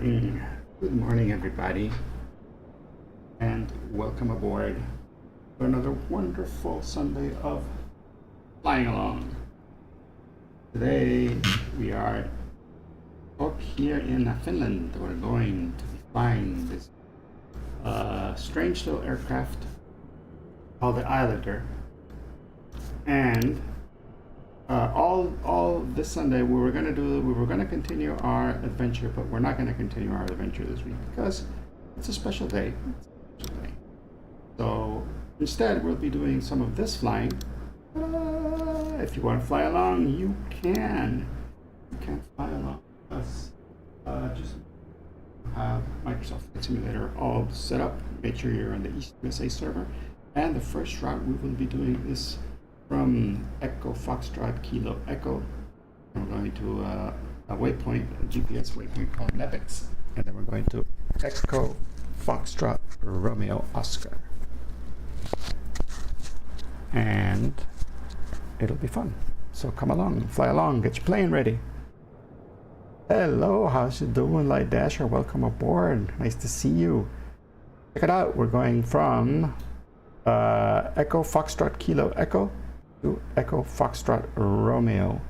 morning. Good morning, everybody, and welcome aboard for another wonderful Sunday of flying along. Today we are up here in Finland. We're going to be flying this strange little aircraft called the Islander, and all this Sunday we were gonna continue our adventure, but we're not gonna continue our adventure this week because it's a special day. So instead, we'll be doing some of this flying. If you want to fly along, you can. You can fly along with us. Just have Microsoft Flight Simulator all set up. Make sure you're on the East USA server. And the first route we will be doing is from Echo Foxtrot Kilo Echo. We're going to a waypoint, a GPS waypoint called Nebix, and then we're going to Echo Foxtrot Romeo Oscar, and it'll be fun. So come along, fly along, get your plane ready. Hello, how's you doing, Light Dasher? Welcome aboard. Nice to see you. Check it out. We're going from Echo Foxtrot Kilo Echo to Echo Foxtrot Romeo.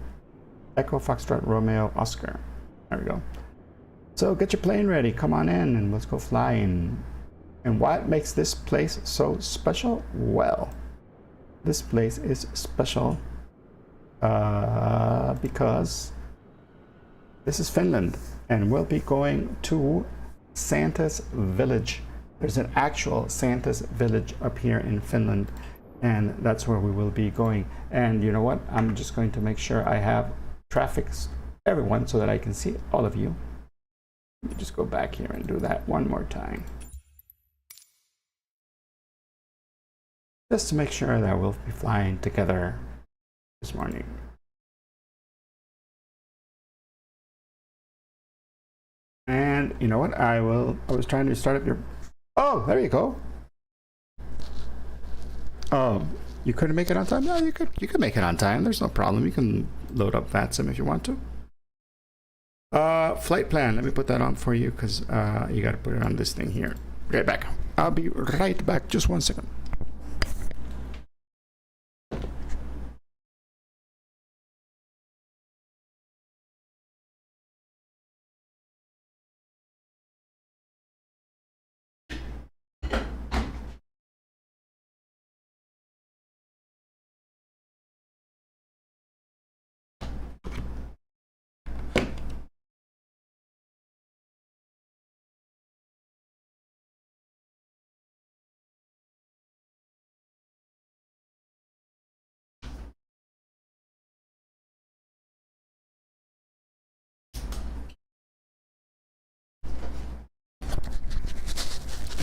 Echo Foxtrot Romeo Oscar. There we go. So get your plane ready. Come on in and let's go flying. And what makes this place so special? Well, this place is special because this is Finland, and we'll be going to Santa's village. There's an actual Santa's village up here in Finland, and that's where we will be going. And you know what? I'm just going to make sure I have traffic, everyone, so that I can see all of you. Let me just go back here and do that one more time, just to make sure that we'll be flying together this morning. And you know what? I was trying to start up your... Oh, there you go. Oh, you couldn't make it on time? No, you could make it on time. There's no problem. You can load up VATSIM if you want to. Flight plan. Let me put that on for you because you got to put it on this thing here. Right back. I'll be right back. Just 1 second.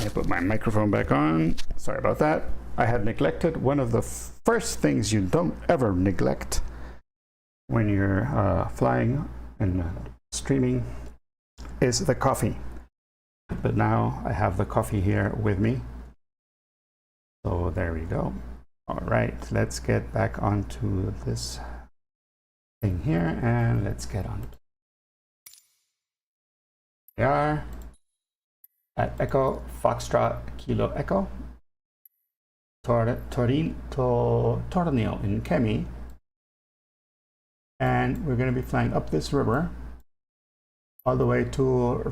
I put my microphone back on. Sorry about that. I had neglected one of the first things you don't ever neglect when you're flying and streaming is the coffee. But now I have the coffee here with me. So there we go. All right, let's get back onto this thing here and let's get on. We are at Echo Foxtrot Kilo Echo, Tornio in Kemi, and we're going to be flying up this river all the way to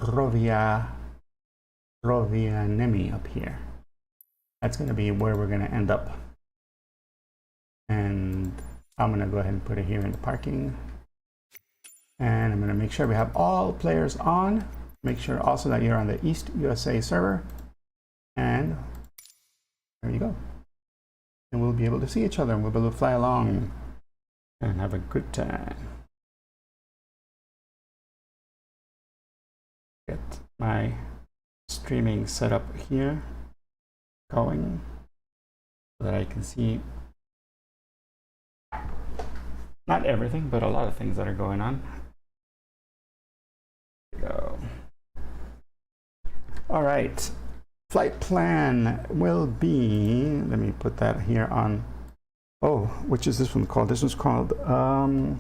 Rovaniemi up here. That's going to be where we're going to end up, and I'm going to go ahead and put it here in the parking, and I'm going to make sure we have all players on. Make sure also that you're on the East USA server, and there you go. And we'll be able to see each other, and we'll be able to fly along and have a good time. Get my streaming set up here going so that I can see not everything, but a lot of things that are going on. There we go. All right, flight plan will be, let me put that here on, oh, which is this one called? This one's called, the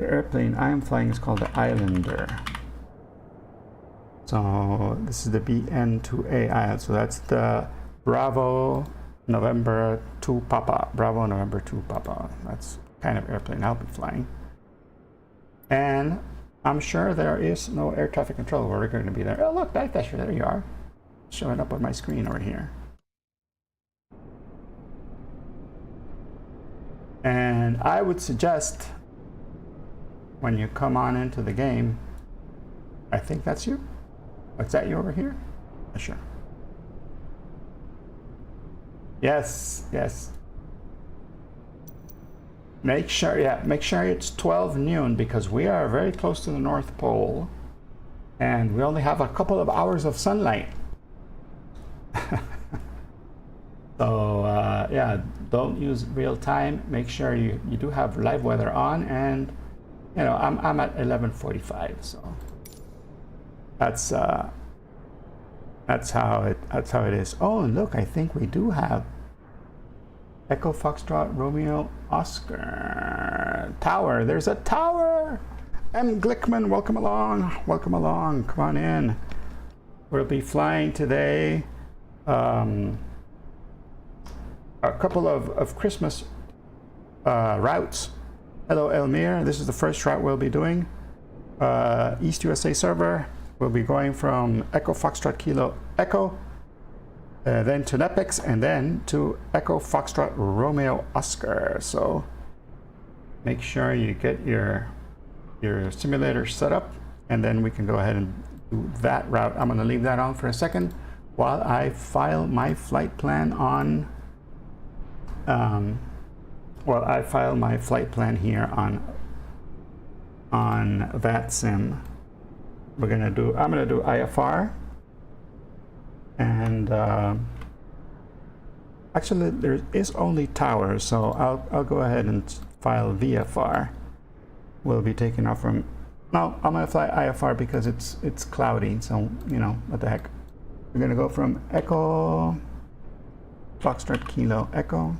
airplane I am flying is called the Islander. So this is the BN2AI. So that's the Bravo November 2 Papa. Bravo November 2 Papa. That's kind of airplane I'll be flying. And I'm sure there is no air traffic control. We're going to be there. Oh, look, Dive Dasher, there you are. Showing up on my screen over here. And I would suggest when you come on into the game, I think that's you. What's that, you over here? Sure. Yes, yes. Make sure it's 12 noon because we are very close to the North Pole and we only have a couple of hours of sunlight. So yeah, don't use real time. Make sure you do have live weather on, and you know I'm at 11:45, so that's how it is. Oh, and look, I think we do have Echo Foxtrot Romeo Oscar tower. There's a tower. M. Glickman, welcome along. Welcome along. Come on in. We'll be flying today. A couple of Christmas routes. Hello, Elmir. This is the first route we'll be doing. East USA server. We'll be going from Echo Foxtrot Kilo Echo, then to Nepix, and then to Echo Foxtrot Romeo Oscar. So make sure you get your simulator set up, and then we can go ahead and do that route. I'm going to leave that on for a second while I file my flight plan on. I file my flight plan here on VATSIM. I'm gonna do IFR, and actually there is only towers, so I'll go ahead and file VFR. We'll be taking off from. No, I'm gonna fly IFR because it's cloudy, so you know what the heck. We're gonna go from Echo Foxtrot Kilo Echo,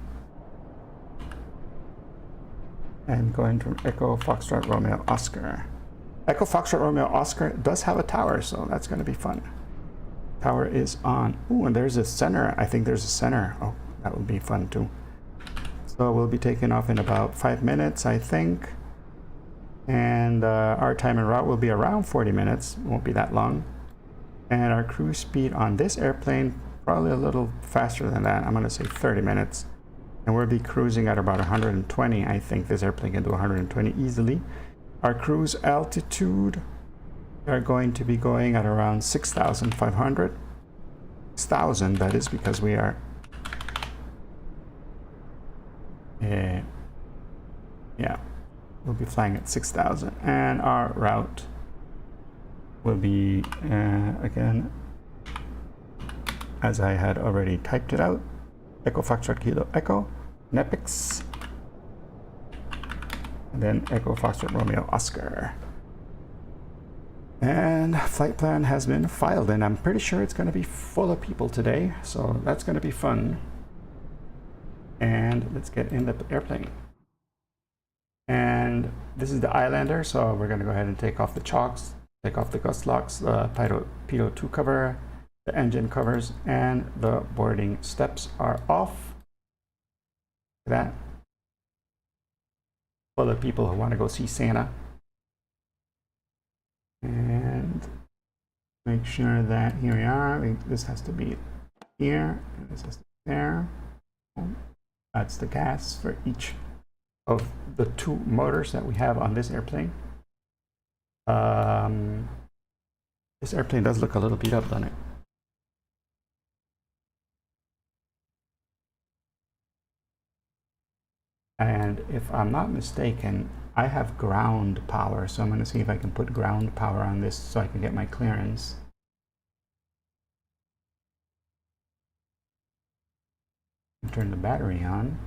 and going from Echo Foxtrot Romeo Oscar. Echo Foxtrot Romeo Oscar does have a tower, so that's going to be fun. Tower is on. Ooh, and there's a center. I think there's a center. Oh, that would be fun too. So we'll be taking off in about 5 minutes, I think. And our time en route will be around 40 minutes. It won't be that long. And our cruise speed on this airplane, probably a little faster than that. I'm going to say 30 minutes. And we'll be cruising at about 120. I think this airplane can do 120 easily. Our cruise altitude are going to be going at around 6,500. 6,000, that is, because we are yeah, we'll be flying at 6,000, and our route will be again, as I had already typed it out, Echo Foxtrot Kilo Echo, Nepix, and then Echo Foxtrot Romeo Oscar. And flight plan has been filed, and I'm pretty sure it's going to be full of people today, so that's going to be fun. And let's get in the airplane. And this is the Islander, so we're going to go ahead and take off the chocks, take off the gust locks, the pitot 2 cover, the engine covers, and the boarding steps are off. That full of people who want to go see Santa. And make sure that here we are. This has to be here, and this has to be there. That's the gas for each of the 2 motors that we have on this airplane. This airplane does look a little beat up, doesn't it? And if I'm not mistaken, I have ground power, so I'm going to see if I can put ground power on this so I can get my clearance. Turn the battery on.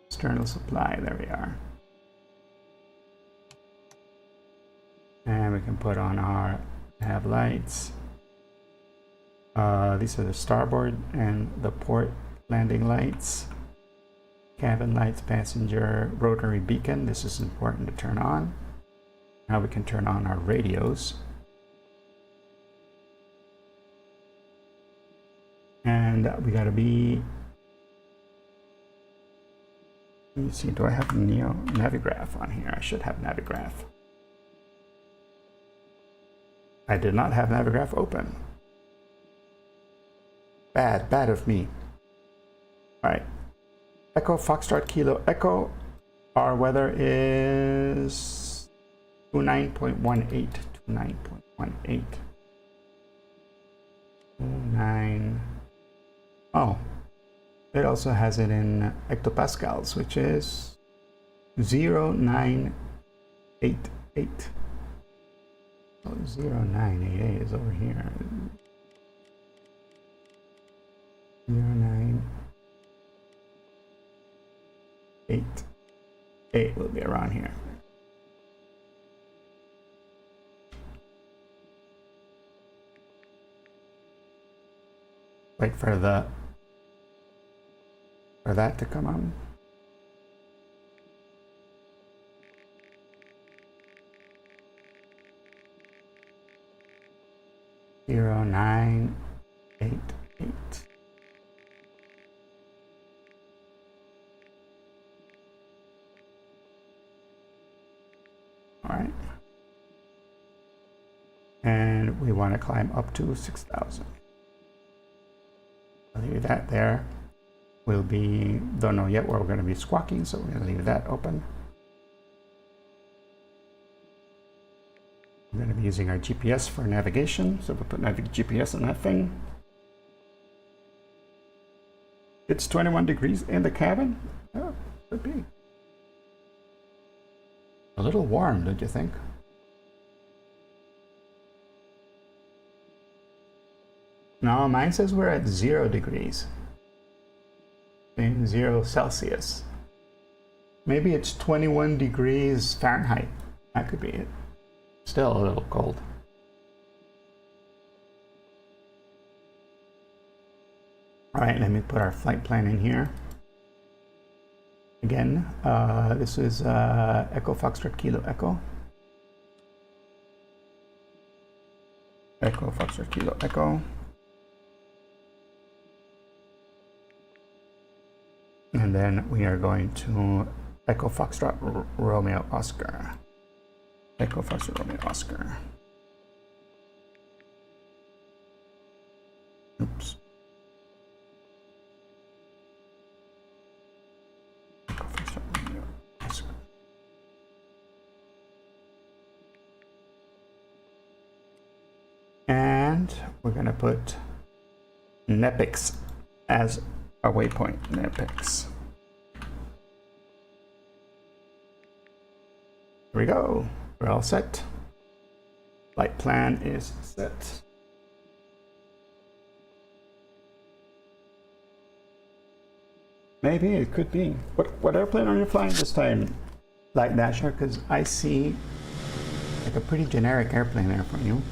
External supply, there we are. And we can put on our nav lights. These are the starboard and the port landing lights. cabin lights, passenger rotary beacon. This is important to turn on. Now we can turn on our radios. And we gotta be, let me see, do I have Navigraph on here? I should have Navigraph. I did not have Navigraph open. Bad of me. All right, Echo Foxtrot Kilo Echo. Our weather is 29.18, 29.18. 29. Oh, it also has it in hectopascals, which is 0988. Oh, 0988 is over here. 0988 will be around here. Wait for that to come on. Zero 988. All right. And we want to climb up to 6,000. I'll leave that there. We'll be, don't know yet where we're going to be squawking, so we're going to leave that open. We're going to be using our GPS for navigation, so we'll put GPS on that thing. It's 21 degrees in the cabin. Oh, could be. A little warm, don't you think? No, mine says we're at 0 degrees. In 0 Celsius. Maybe it's 21 degrees Fahrenheit. That could be it. Still a little cold. All right, let me put our flight plan in here. Again, this is Echo Foxtrot Kilo Echo. Echo Foxtrot Kilo Echo. And then we are going to Echo Foxtrot Romeo Oscar. Echo Foxtrot Romeo Oscar. Oops. Echo Foxtrot Romeo Oscar. And we're going to put Nepix as a waypoint. Nepix. Here we go. We're all set. Flight plan is set. Maybe it could be. What airplane are you flying this time, Light Dasher? Because I see like a pretty generic airplane there for you.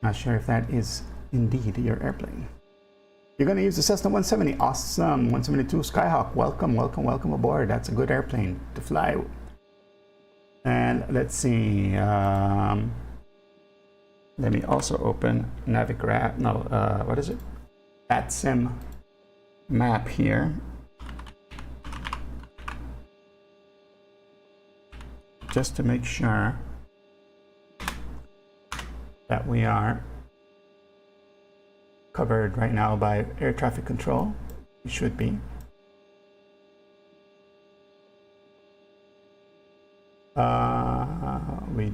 Not sure if that is indeed your airplane. You're going to use the Cessna 170. Awesome. 172 Skyhawk. Welcome, welcome, welcome aboard. That's a good airplane to fly. And let's see. Let me also open Navigraph. No, what is it? AtSim map here. Just to make sure that we are covered right now by air traffic control. It should be. We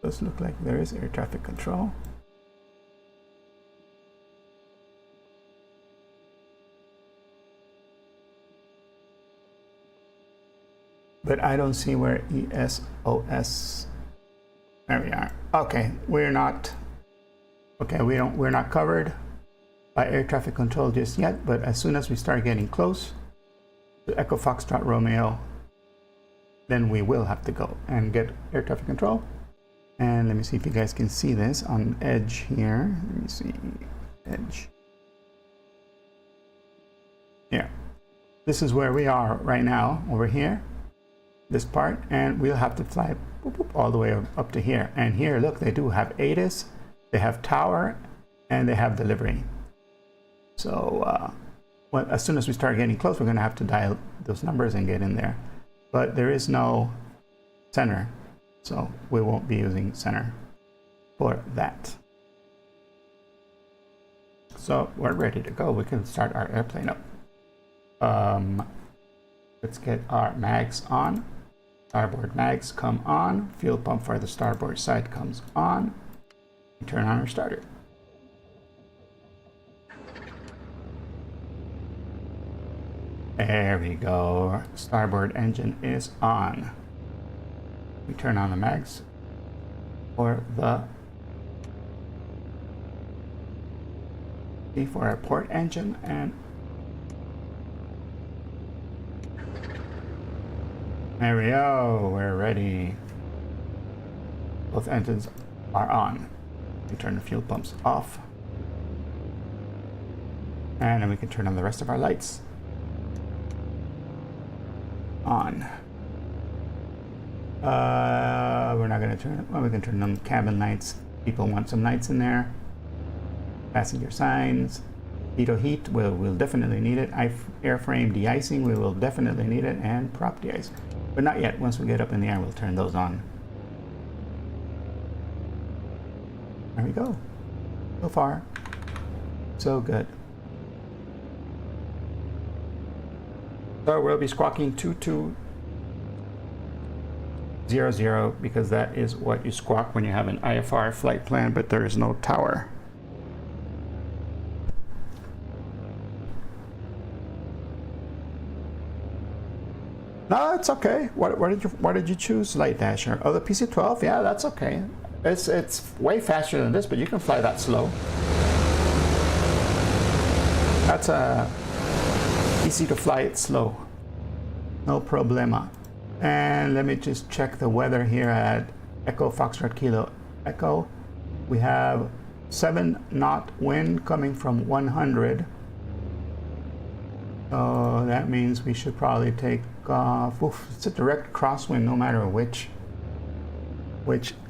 does look like there is air traffic control. But I don't see where ESOS. There we are. Okay, we're not. Okay, we're not covered by air traffic control just yet. But as soon as we start getting close to Echo Foxtrot Romeo, then we will have to go and get air traffic control. And let me see if you guys can see this on Edge here. Let me see, Edge. Yeah, this is where we are right now, over here, this part, and we'll have to fly boop, boop, all the way up to here. And here, look, they do have ATIS, they have tower, and they have delivery. So well, as soon as we start getting close, we're going to have to dial those numbers and get in there. But there is no center, so we won't be using center for that. So we're ready to go. We can start our airplane up. Let's get our mags on. Starboard mags come on. Fuel pump for the starboard side comes on. We turn on our starter. There we go. Starboard engine is on. We turn on the mags for our port engine, and there we go. We're ready. Both engines are on. We turn the fuel pumps off, and then we can turn on the rest of our lights. On. We're not going to turn it. Well, we can turn on cabin lights. People want some lights in there. Passenger signs. Heat, we'll definitely need it. Airframe de-icing, we will definitely need it. And prop de-ice. But not yet. Once we get up in the air, we'll turn those on. There we go. So far, so good. So we'll be squawking 2200 because that is what you squawk when you have an IFR flight plan, but there is no tower. No, it's okay. What did you choose, Light Dasher? Oh, the PC-12. Yeah, that's okay. It's way faster than this, but you can fly that slow. That's easy to fly it slow. No problema. And let me just check the weather here at Echo Foxtrot Kilo Echo. We have 7-knot wind coming from 100. So that means we should probably take off. Oof, it's a direct crosswind no matter which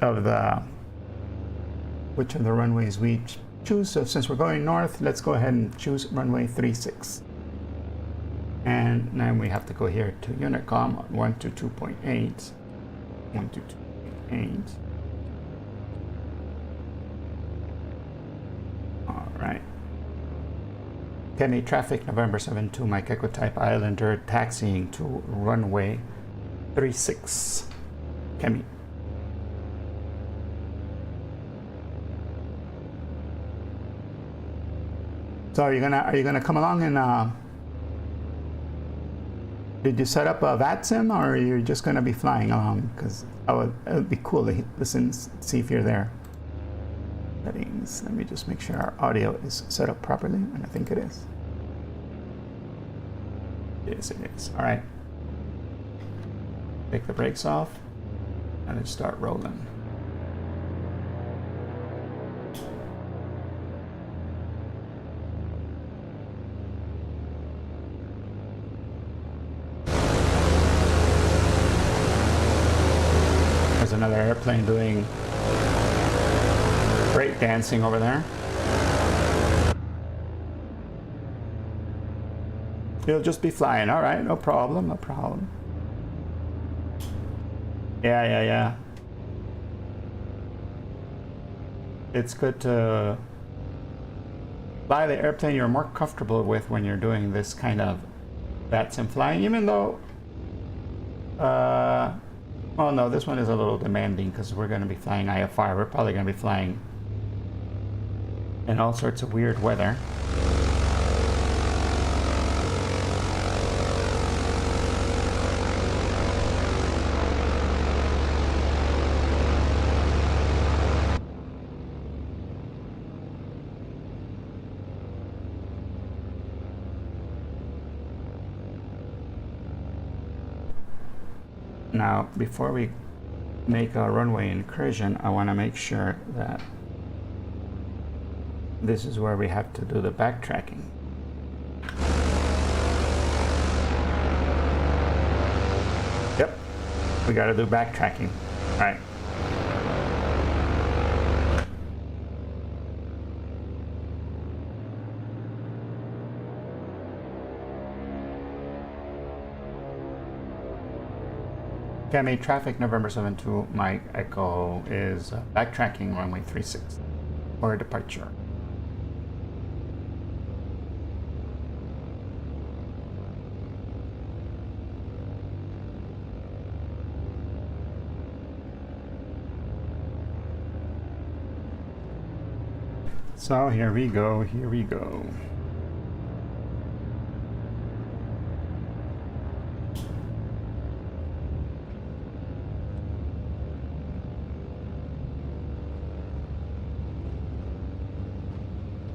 of the runways we choose. So since we're going north, let's go ahead and choose runway 36. And then we have to go here to Unicom 122.8. 122.8. All right. Kenny traffic November 72 Mike Echo Type Islander taxiing to runway 36. Kemi. So are you gonna come along and did you set up a VATSIM, or are you just gonna be flying along? Because it would be cool to listen, see if you're there. Settings. Let me just make sure our audio is set up properly, and I think it is. Yes, it is. All right. Take the brakes off, and then start rolling. There's another airplane doing break dancing over there. You'll just be flying. All right, no problem, no problem. Yeah. It's good to fly the airplane you're more comfortable with when you're doing this kind of VATSIM flying, even though well, no, this one is a little demanding because we're going to be flying IFR. We're probably going to be flying in all sorts of weird weather. Now, before we make a runway incursion, I want to make sure that this is where we have to do the backtracking. We gotta do backtracking. All right. Cami, traffic November 72, Mike Echo is backtracking runway 36 for departure. So here we go, here we go.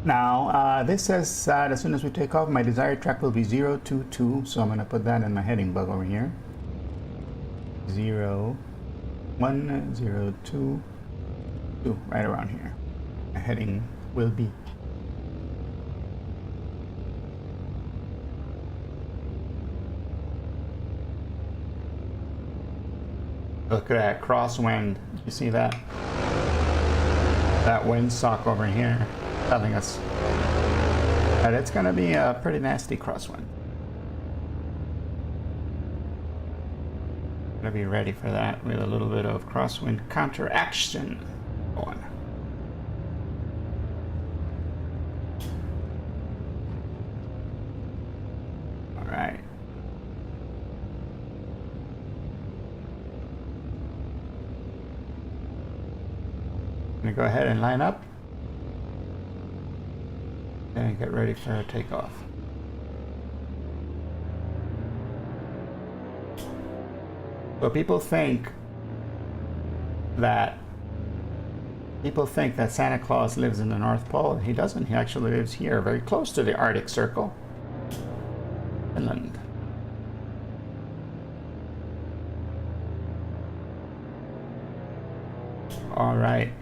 Now, this says that as soon as we take off, my desired track will be 022, so I'm going to put that in my heading bug over here. 0, 1, 0, 2, 2, right around here. My heading will be. Look at that crosswind. You see that? That windsock over here telling us that it's going to be a pretty nasty crosswind. Going to be ready for that with a little bit of crosswind counteraction going. All right. Going to go ahead and line up and get ready for a takeoff. So people think that Santa Claus lives in the North Pole. He doesn't. He actually lives here, very close to the Arctic Circle, Finland. All right.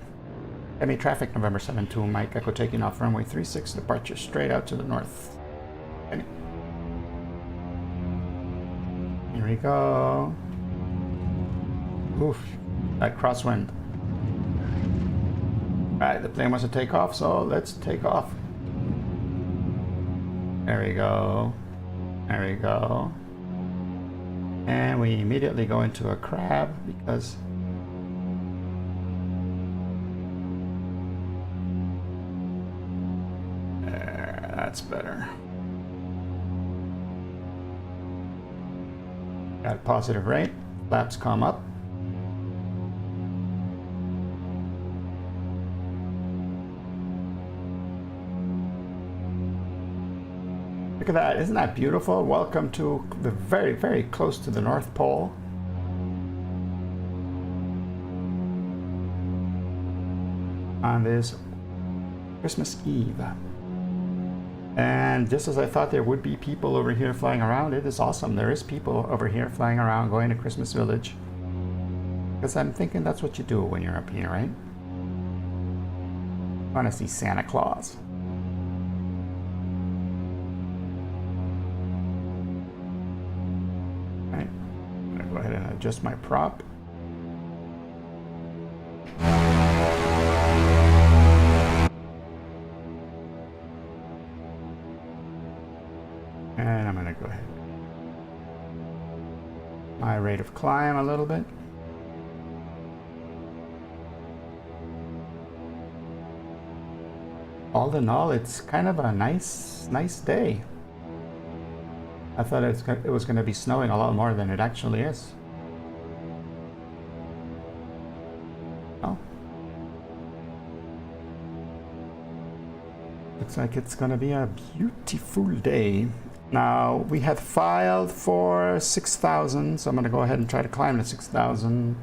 Heavy traffic, November 72, Mike Echo taking off runway 36, departure straight out to the north. Okay. Here we go. Oof, that crosswind. Alright, the plane wants to take off, so let's take off. There we go. There we go. And we immediately go into a crab because that's better. Got positive rate. Flaps come up. Look at that. Isn't that beautiful? Welcome to the very, very close to the North Pole. On this Christmas Eve. And just as I thought there would be people over here flying around, it is awesome. There is people over here flying around going to Christmas Village. Because I'm thinking that's what you do when you're up here, right? I want to see Santa Claus. Right. I'm going to go ahead and adjust my prop. And I'm going to go ahead. My rate of climb a little bit. All in all, it's kind of a nice day. I thought it was going to be snowing a lot more than it actually is. Oh. Looks like it's going to be a beautiful day. Now, we had filed for 6,000, so I'm going to go ahead and try to climb to 6,000.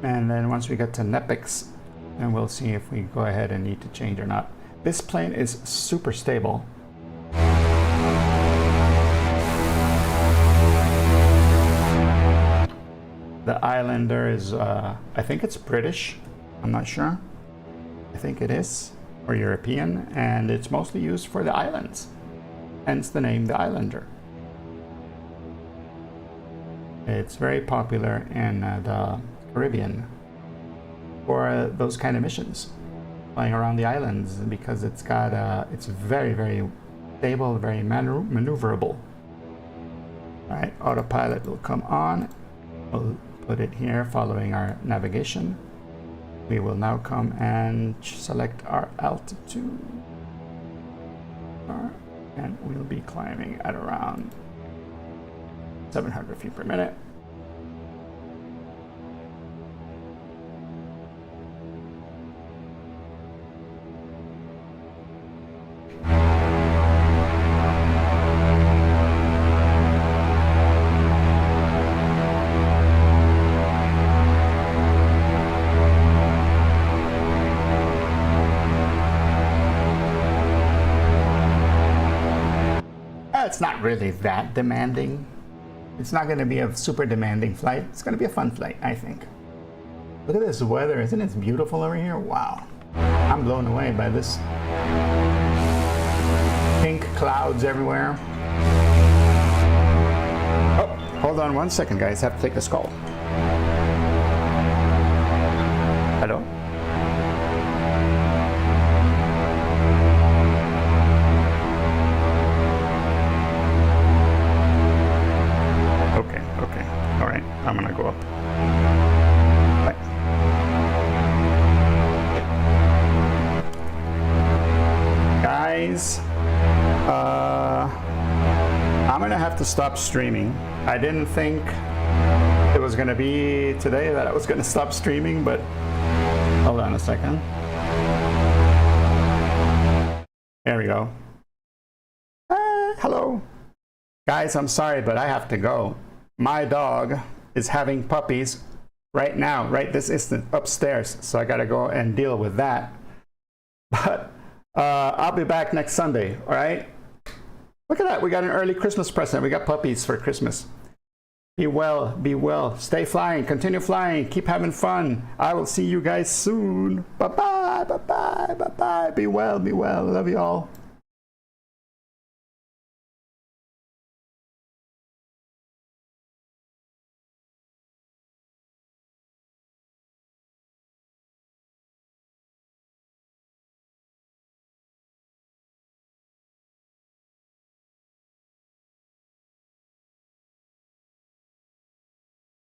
And then once we get to Nepix, then we'll see if we go ahead and need to change or not. This plane is super stable. The Islander is, I think it's British. I'm not sure. I think it is. or European, and it's mostly used for the islands, hence the name the Islander. It's very popular in the Caribbean for those kind of missions, flying around the islands, because it's got it's very, very stable, very maneuverable. All right, autopilot will come on. We'll put it here following our navigation. We will now come and select our altitude, and we'll be climbing at around 700 feet per minute. It's not really that demanding. It's not going to be a super demanding flight. It's going to be a fun flight, I think. Look at this weather. Isn't it beautiful over here? Wow. I'm blown away by this. Pink clouds everywhere. Oh, hold on one second, guys. I have to take this call. Hello? Okay. All right. I'm gonna go up. Bye. Guys, I'm gonna have to stop streaming. I didn't think it was gonna be today that I was gonna stop streaming, but hold on a second. There we go. Hello. Guys, I'm sorry, but I have to go. My dog is having puppies right now, right this instant, upstairs. So I got to go and deal with that. But I'll be back next Sunday, all right? Look at that. We got an early Christmas present. We got puppies for Christmas. Be well, be well. Stay flying, continue flying, keep having fun. I will see you guys soon. Bye-bye, bye-bye, bye-bye. Be well, be well. Love you all.